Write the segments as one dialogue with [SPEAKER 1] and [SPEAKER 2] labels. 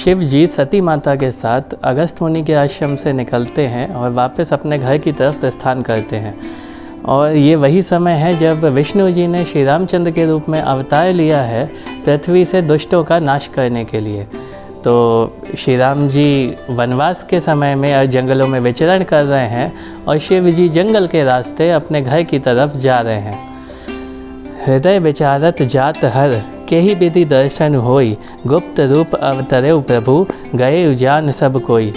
[SPEAKER 1] शिव जी सती माता के साथ अगस्त मुनि के आश्रम से निकलते हैं और वापस अपने घर की तरफ प्रस्थान करते हैं। और ये वही समय है जब विष्णु जी ने श्री रामचंद्र के रूप में अवतार लिया है पृथ्वी से दुष्टों का नाश करने के लिए। तो श्री राम जी वनवास के समय में जंगलों में विचरण कर रहे हैं और शिव जी जंगल के रास्ते अपने घर की तरफ जा रहे हैं। हृदय विचारत जात हर केहि विधि दर्शन होई, गुप्त रूप अवतरे प्रभु गए उजान सब कोई।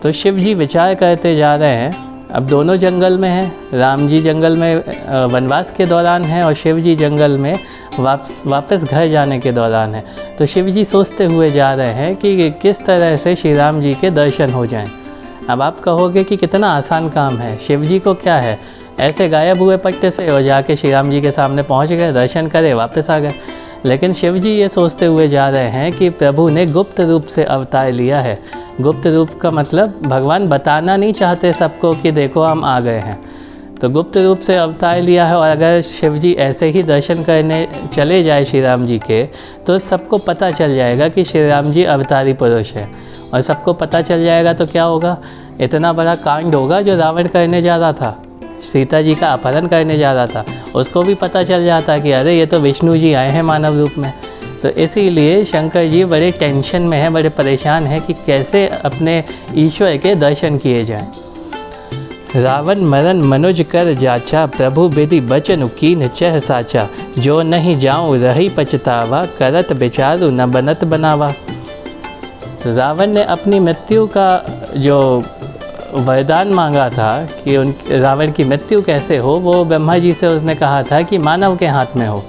[SPEAKER 1] तो शिव जी विचार करते जा रहे हैं। अब दोनों जंगल में हैं, राम जी जंगल में वनवास के दौरान हैं और शिव जी जंगल में वापस घर जाने के दौरान है। तो शिव जी सोचते हुए जा रहे हैं कि किस तरह से श्री राम जी के दर्शन हो जाएं। अब आप कहोगे कि कितना आसान काम है, शिव जी को क्या है, ऐसे गायब हुए पट्टे से और जाके श्री राम जी के सामने पहुंच गए, दर्शन करे, वापस आ गए। लेकिन शिव जी ये सोचते हुए जा रहे हैं कि प्रभु ने गुप्त रूप से अवतार लिया है। गुप्त रूप का मतलब भगवान बताना नहीं चाहते सबको कि देखो हम आ गए हैं। तो गुप्त रूप से अवतार लिया है और अगर शिव जी ऐसे ही दर्शन करने चले जाए श्री राम जी के तो सबको पता चल जाएगा कि श्री राम जी अवतारी पुरुष है। और सबको पता चल जाएगा तो क्या होगा, इतना बड़ा कांड होगा जो रावण करने जा रहा था, सीता जी का अपहरण करने जा रहा था, उसको भी पता चल जाता कि अरे ये तो विष्णु जी आए हैं मानव रूप में। तो इसीलिए शंकर जी बड़े टेंशन में हैं, बड़े परेशान हैं कि कैसे अपने ईश्वर के दर्शन किए जाएं। रावण मरण मनुज कर जाचा, प्रभु विधि बचन कीन चह साचा, जो नहीं जाऊं रही पछतावा, करत विचारु न बनत बनावा। तो रावण ने अपनी मृत्यु का जो वरदान मांगा था कि रावण की मृत्यु कैसे हो, वो ब्रह्मा जी से उसने कहा था कि मानव के हाथ में हो।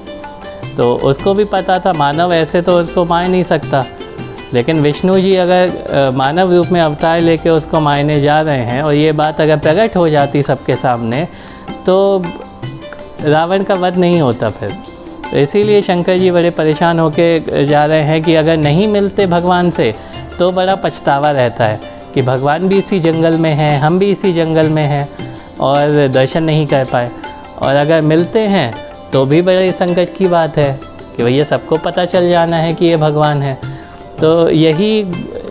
[SPEAKER 1] तो उसको भी पता था मानव ऐसे तो उसको मार नहीं सकता, लेकिन विष्णु जी अगर मानव रूप में अवतार लेके उसको मारने जा रहे हैं और ये बात अगर प्रकट हो जाती सबके सामने तो रावण का वध नहीं होता फिर। तो इसीलिए शंकर जी बड़े परेशान होके जा रहे हैं कि अगर नहीं मिलते भगवान से तो बड़ा पछतावा रहता है कि भगवान भी इसी जंगल में हैं, हम भी इसी जंगल में हैं और दर्शन नहीं कर पाए। और अगर मिलते हैं तो भी बड़े संकट की बात है कि भैया सबको पता चल जाना है कि ये भगवान है। तो यही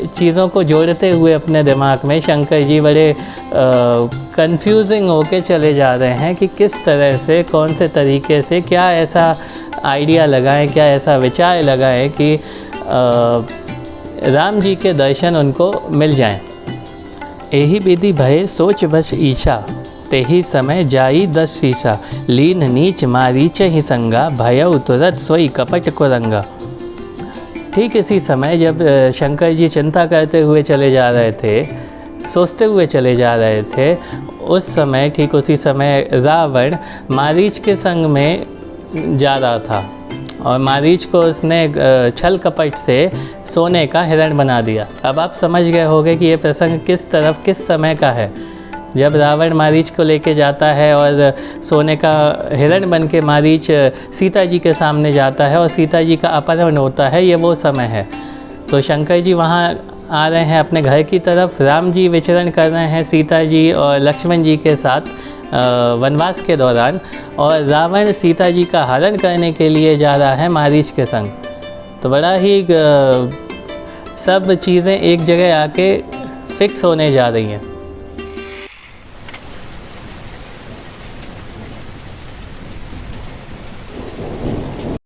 [SPEAKER 1] चीज़ों को जोड़ते हुए अपने दिमाग में शंकर जी बड़े कंफ्यूजिंग होके चले जा रहे हैं कि किस तरह से, कौन से तरीके से, क्या ऐसा आइडिया लगाएं, क्या ऐसा विचार लगाएं कि राम जी के दर्शन उनको मिल जाएं। एही विधि भय सोच बस ईशा, तेही समय जाई 10 शीशा, लीन नीच मारीच ही संगा, भयउ तुरत सोई कपट कुरंगा। ठीक इसी समय जब शंकर जी चिंता करते हुए चले जा रहे थे, सोचते हुए चले जा रहे थे, उस समय, ठीक उसी समय रावण मारीच के संग में जा रहा था और मारीच को उसने छल कपट से सोने का हिरण बना दिया। अब आप समझ गए होंगे कि ये प्रसंग किस तरफ, किस समय का है। जब रावण मारीच को लेके जाता है और सोने का हिरण बन के मारीच सीता जी के सामने जाता है और सीता जी का अपहरण होता है, ये वो समय है। तो शंकर जी वहाँ आ रहे हैं अपने घर की तरफ, राम जी विचरण कर रहे हैं सीता जी और लक्ष्मण जी के साथ वनवास के दौरान, और रावण सीता जी का हरण करने के लिए जा रहा है मारीच के संग। तो बड़ा ही सब चीज़ें एक जगह आके फिक्स होने जा रही हैं।